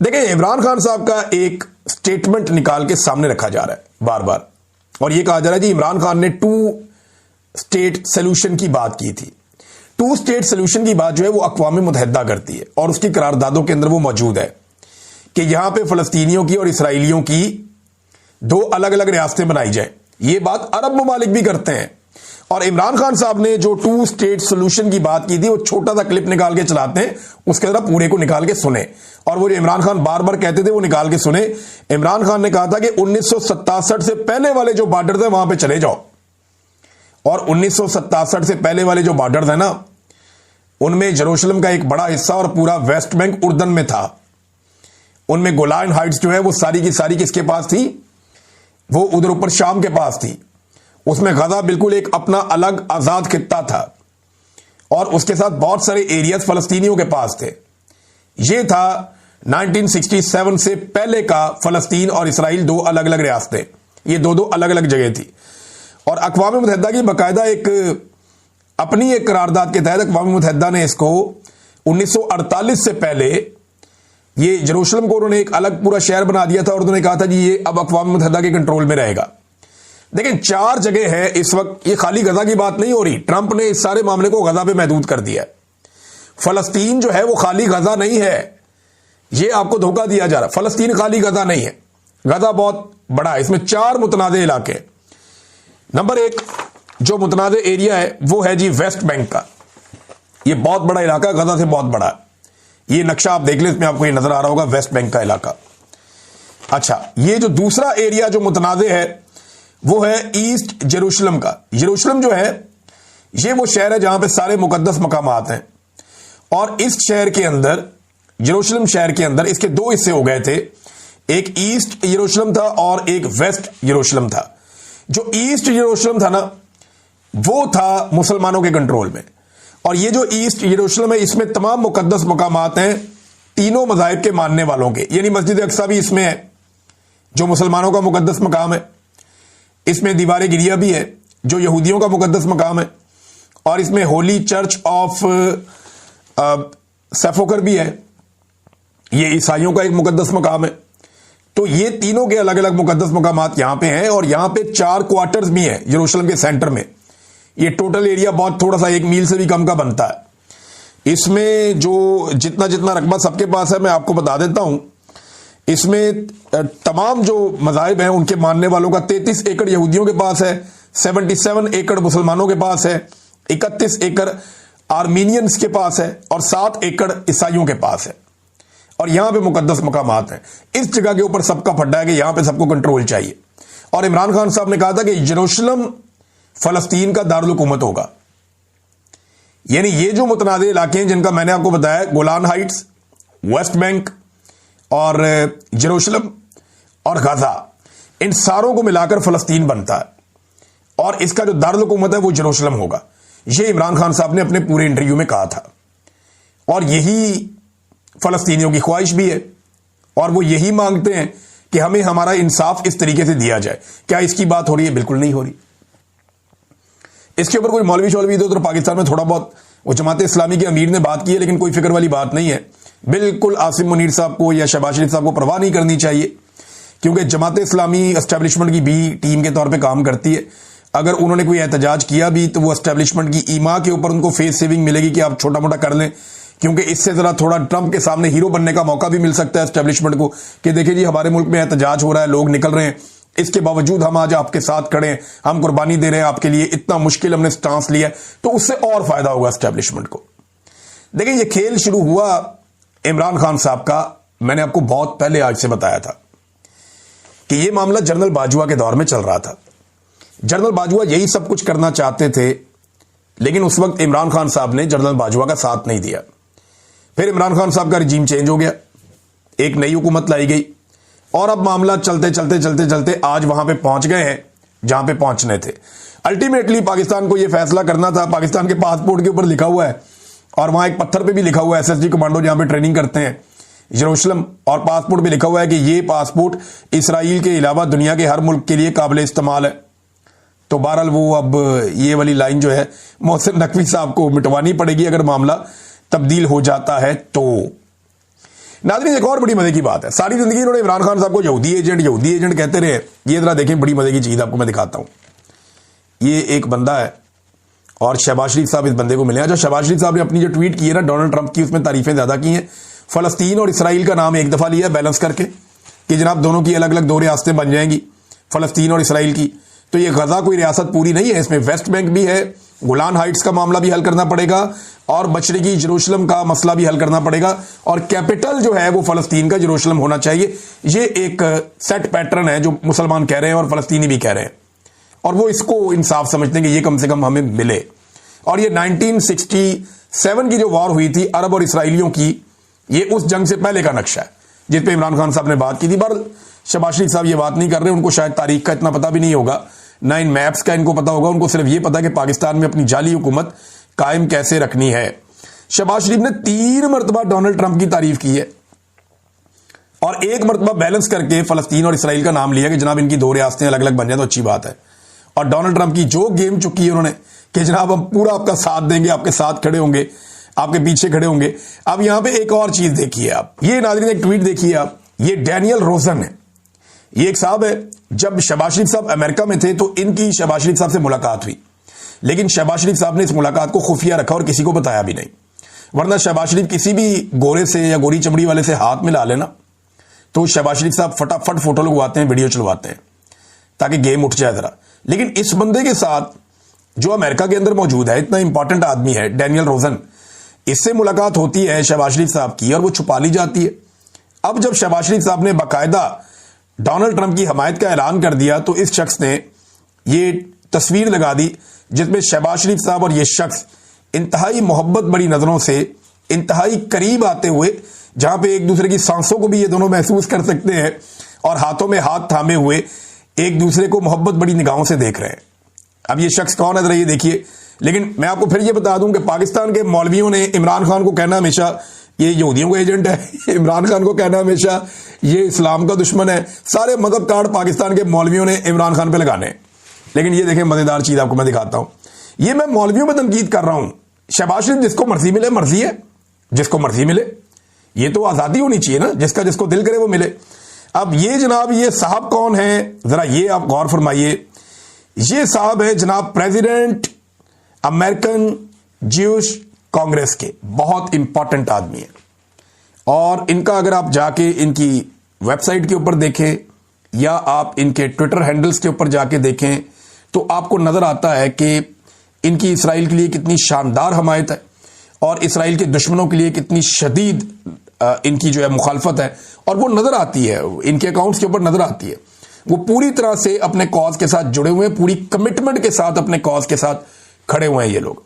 देखिए, इमरान खान साहब का एक स्टेटमेंट निकाल के सामने रखा जा रहा है बार बार, और यह कहा जा रहा है कि इमरान खान ने 2 स्टेट सोल्यूशन की बात की थी। 2 स्टेट सोल्यूशन की बात जो है वो अक़वाम मुत्तहिदा करती है और उसकी करारदादों के अंदर वो मौजूद है कि यहां पे फलस्तीनियों की और इसराइलियों की 2 अलग अलग रियासतें बनाई जाए। ये बात अरब ममालिक भी करते हैं, और इमरान खान साहब ने जो 2 स्टेट सोल्यूशन की बात की थी वो छोटा सा क्लिप निकाल के चलाते हैं, उसके अंदर पूरे को निकाल के सुने, और वो जो इमरान खान बार बार कहते थे वो निकाल के सुने। इमरान खान ने कहा था कि 1967 से पहले वाले जो बॉर्डर थे वहां पे चले जाओ, और 1967 से पहले वाले जो बॉर्डर थे ना, उनमें यरूशलेम का एक बड़ा हिस्सा और पूरा वेस्ट बैंक उर्दन में था। उनमें गोलान हाइट्स जो है वो सारी की सारी किसके पास थी? वो उधर ऊपर शाम के पास थी। उसमें गजा बिल्कुल एक अपना अलग आजाद खित्ता था, और उसके साथ बहुत सारे एरियाज फलस्तीनियों के पास थे। यह था 1967 से पहले का फलस्तीन और इसराइल 2 अलग अलग रियासतें, ये 2 अलग अलग जगह थी। और अक़वाम मुत्तहिदा की बाकायदा एक अपनी एक करारदाद के तहत अक़वाम मुत्तहिदा ने इसको 1948 से पहले ये यरूशलेम को उन्होंने एक अलग पूरा शहर बना दिया था, और उन्होंने कहा था जी ये अब अक़वाम मुत्तहिदा के कंट्रोल में रहेगा। लेकिन 4 जगह है इस वक्त, ये खाली गजा की बात नहीं हो रही। ट्रंप ने इस सारे मामले को गजा पे महदूद कर दिया। फलस्तीन जो है वो खाली गजा नहीं है, ये आपको धोखा दिया जा रहा है। फलस्तीन खाली गजा नहीं है, गजा बहुत बड़ा है। इसमें 4 मुतनाज़े इलाके। नंबर 1 जो मुतनाज़े एरिया है वो है जी वेस्ट बैंक का। ये बहुत बड़ा इलाका, गजा से बहुत बड़ा है। ये नक्शा आप देख लें, इसमें आपको ये नजर आ रहा होगा वेस्ट बैंक का इलाका। अच्छा, ये जो दूसरा एरिया जो मुतनाज़े है वो है ईस्ट यरूशलेम का। यरूशलेम जो है ये वो शहर है जहां पे सारे मुकद्दस मकामात हैं, और इस शहर के अंदर, यरूशलेम शहर के अंदर इसके 2 हिस्से हो गए थे। एक ईस्ट यरूशलेम था और एक वेस्ट यरूशलेम था। जो ईस्ट यरूशलेम था ना, वो था मुसलमानों के कंट्रोल में, और ये जो ईस्ट यरूशलेम है इसमें तमाम मुकद्दस मकामात हैं तीनों मज़ाहिब के मानने वालों के, यानी मस्जिद अक्सा भी इसमें है जो मुसलमानों का मुकद्दस मकाम है। इसमें दीवार गिरिया भी है जो यहूदियों का मुकद्दस मकाम है, और इसमें होली चर्च ऑफ सेफोकर भी है, ये ईसाइयों का एक मुकद्दस मकाम है। तो ये तीनों के अलग अलग मुकद्दस मकामात यहां पे हैं, और यहां पे 4 क्वार्टर्स भी हैं यरूशलेम के सेंटर में। ये टोटल एरिया बहुत थोड़ा सा 1 मील से भी कम का बनता है। इसमें जो जितना जितना रकबा सबके पास है मैं आपको बता देता हूं। इसमें तमाम जो मज़ाहिब हैं उनके मानने वालों का 33 एकड़ यहूदियों के पास है, 77 एकड़ मुसलमानों के पास है, 31 एकड़ आर्मीनियंस के पास है, और 7 एकड़ ईसाइयों के पास है। और यहां पे मुकद्दस मकामात हैं। इस जगह के ऊपर सबका फड्डा है कि यहां पे सबको कंट्रोल चाहिए। और इमरान खान साहब ने कहा था कि यरूशलेम फलस्तीन का दारुल हुकूमत होगा। यानी ये जो मुतनाज़े इलाके हैं जिनका मैंने आपको बताया, गोलान हाइट्स, वेस्ट बैंक और यरूशलेम और गाजा, इन सारों को मिलाकर फलस्तीन बनता है, और इसका जो दारुल हुकूमत है वो यरूशलेम होगा। ये इमरान खान साहब ने अपने पूरे इंटरव्यू में कहा था, और यही फलस्तीनियों की ख्वाहिश भी है, और वो यही मांगते हैं कि हमें हमारा इंसाफ इस तरीके से दिया जाए। क्या इसकी बात हो रही है? बिल्कुल नहीं हो रही। इसके ऊपर कोई मौलवी शौलवी इधर पाकिस्तान में थोड़ा बहुत वो जमात इस्लामी के अमीर ने बात की है, लेकिन कोई फिक्र वाली बात नहीं है। बिल्कुल आसिम मुनीर साहब को या शहबाज शरीफ साहब को परवाह नहीं करनी चाहिए, क्योंकि जमात इस्लामी एस्टेब्लिशमेंट की भी टीम के तौर पे काम करती है। अगर उन्होंने कोई एहतजाज किया भी तो वो एस्टेब्लिशमेंट की ईमा के ऊपर उनको फेस सेविंग मिलेगी कि आप छोटा मोटा कर लें, क्योंकि इससे जरा थोड़ा ट्रंप के सामने हीरो बनने का मौका भी मिल सकता है एस्टेब्लिशमेंट को कि देखिए जी हमारे मुल्क में एहतजाज हो रहा है, लोग निकल रहे हैं, इसके बावजूद हम आज आपके साथ खड़े हैं, हम कुर्बानी दे रहे हैं आपके लिए, इतना मुश्किल हमने स्टांस लिया है, तो उससे और फायदा होगा एस्टेब्लिशमेंट को। देखिए, ये खेल शुरू हुआ इमरान खान साहब का, मैंने आपको बहुत पहले आज से बताया था कि यह मामला जनरल बाजवा के दौर में चल रहा था। जनरल बाजवा यही सब कुछ करना चाहते थे, लेकिन उस वक्त इमरान खान साहब ने जनरल बाजवा का साथ नहीं दिया। फिर इमरान खान साहब का रिजीम चेंज हो गया, एक नई हुकूमत लाई गई, और अब मामला चलते चलते चलते चलते आज वहां पे पहुंच गए हैं जहां पे पहुंचने थे। अल्टीमेटली पाकिस्तान को यह फैसला करना था, पाकिस्तान के पासपोर्ट के ऊपर लिखा हुआ है, और वहां एक पत्थर पे भी लिखा हुआ है एसएसजी कमांडो जहां पे ट्रेनिंग करते हैं यरूशलेम, और पासपोर्ट पे लिखा हुआ है कि ये पासपोर्ट इसराइल के अलावा दुनिया के हर मुल्क के लिए काबिल इस्तेमाल है। तो बहरहाल वो अब ये वाली लाइन जो है मोहसिन नकवी साहब को मिटवानी पड़ेगी अगर मामला तब्दील हो जाता है तो। नाज़रीन, एक और बड़ी मजे की बात है, सारी जिंदगी इन्होंने इमरान खान साहब को यहूदी एजेंट कहते रहे। ये जरा देखें, बड़ी मजे की चीज आपको मैं दिखाता हूं। ये एक बंदा है और शहबाज शरीफ साहब इस बंदे को मिले। अच्छा, शहबाज शरीफ साहब ने अपनी जो ट्वीट की है ना डोनाल्ड ट्रंप की, उसमें तारीफें ज्यादा की हैं। फलस्तीन और इसराइल का नाम एक दफा लिया बैलेंस करके कि जनाब दोनों की अलग अलग 2 रियासतें बन जाएंगी, फलस्तीन और इसराइल की। तो ये गजा कोई रियासत पूरी नहीं है, इसमें वेस्ट बैंक भी है, गोलान हाइट्स का मामला भी हल करना पड़ेगा और मशरिकी जेरूशलम का मसला भी हल करना पड़ेगा, और कैपिटल जो है वो फलस्तीन का जेरूशलम होना चाहिए। ये एक सेट पैटर्न है जो मुसलमान कह रहे हैं और फलस्तीनी भी कह रहे हैं, और वो इसको इंसाफ समझते हैं कि ये कम से कम हमें मिले। और ये 1967 की जो वॉर हुई थी अरब और इसराइलियों की, ये उस जंग से पहले का नक्शा है जिस पे इमरान खान साहब ने बात की थी। पर शहबाज शरीफ साहब ये बात नहीं कर रहे, उनको शायद तारीख का इतना पता भी नहीं होगा, ना इन मैप्स का इनको पता होगा। उनको सिर्फ ये पता है कि पाकिस्तान में अपनी जाली हुकूमत कायम कैसे रखनी है। शहबाज शरीफ ने 3 मरतबा डोनाल्ड ट्रंप की तारीफ की है और 1 मरतबा बैलेंस करके फलस्तीन और इसराइल का नाम लिया कि जनाब इनकी 2 रियासतें अलग अलग बन जाए तो अच्छी बात है। और डोनाल्ड ट्रंप की जो गेम चुकी है उन्होंने कि जनाब हम पूरा आपका साथ देंगे, आपके साथ खड़े होंगे, आपके पीछे खड़े होंगे। अब यहां पे एक और चीज देखिए आप, ये नाज़रीन एक ट्वीट देखिए आप, ये डैनियल रोजन है, ये एक साहब है। जब शहबाज शरीफ साहब अमेरिका में थे तो इनकी शहबाज शरीफ साहब से मुलाकात हुई, लेकिन शहबाज शरीफ साहब ने इस मुलाकात को खुफिया रखा और किसी को बताया भी नहीं। वरना शहबाज शरीफ किसी भी गोरे से या गोरी चमड़ी वाले से हाथ मिला लेना तो शहबाज शरीफ साहब फटाफट फोटो लगवाते हैं, वीडियो चलवाते हैं ताकि गेम उठ जाए जरा। लेकिन इस बंदे के साथ जो अमेरिका के अंदर मौजूद है, इतना इंपॉर्टेंट आदमी है डैनियल रोजन, इससे मुलाकात होती है शहबाज शरीफ साहब की और वो छुपा ली जाती है। अब जब शहबाज शरीफ साहब ने बाकायदा डोनाल्ड ट्रंप की हमायत का ऐलान कर दिया तो इस शख्स ने ये तस्वीर लगा दी जिसमें शहबाज शरीफ साहब और ये शख्स इंतहाई मोहब्बत बड़ी नजरों से इंतहाई करीब आते हुए, जहां पे एक दूसरे की सांसों को भी ये दोनों महसूस कर सकते हैं और हाथों में हाथ थामे हुए एक दूसरे को मोहब्बत बड़ी निगाहों से देख रहे हैं। अब ये शख्स कौन है जरा ये देखिए। लेकिन मैं आपको फिर ये बता दूं कि पाकिस्तान के मौलवियों ने इमरान खान को कहना हमेशा ये यहूदियों का एजेंट है, इमरान खान को कहना हमेशा ये इस्लाम का दुश्मन है। सारे मदद कार्ड पाकिस्तान के मौलवियों ने इमरान खान पे लगाने। लेकिन ये देखें मजेदार चीज आपको मैं दिखाता हूं, ये मैं मौलवियों में तनकीद कर रहा हूं। शहबाज शरीफ जिसको मर्जी मिले, मर्जी है, जिसको मर्जी मिले, ये तो आजादी होनी चाहिए ना, जिसका जिसको दिल करे वो मिले। अब ये जनाब ये साहब कौन है जरा ये आप गौर फरमाइए। ये साहब है जनाब प्रेसिडेंट अमेरिकन ज्यूश कांग्रेस के, बहुत इंपॉर्टेंट आदमी है। और इनका अगर आप जाके इनकी वेबसाइट के ऊपर देखें या आप इनके ट्विटर हैंडल्स के ऊपर जाके देखें तो आपको नजर आता है कि इनकी इसराइल के लिए कितनी शानदार हमायत है और इसराइल के दुश्मनों के लिए कितनी शदीद इनकी जो है मुखालफत है। और वो नजर आती है, इनके अकाउंट्स के ऊपर नजर आती है। वो पूरी तरह से अपने कॉज के साथ जुड़े हुए हैं, पूरी कमिटमेंट के साथ अपने कॉज के साथ खड़े हुए हैं ये लोग।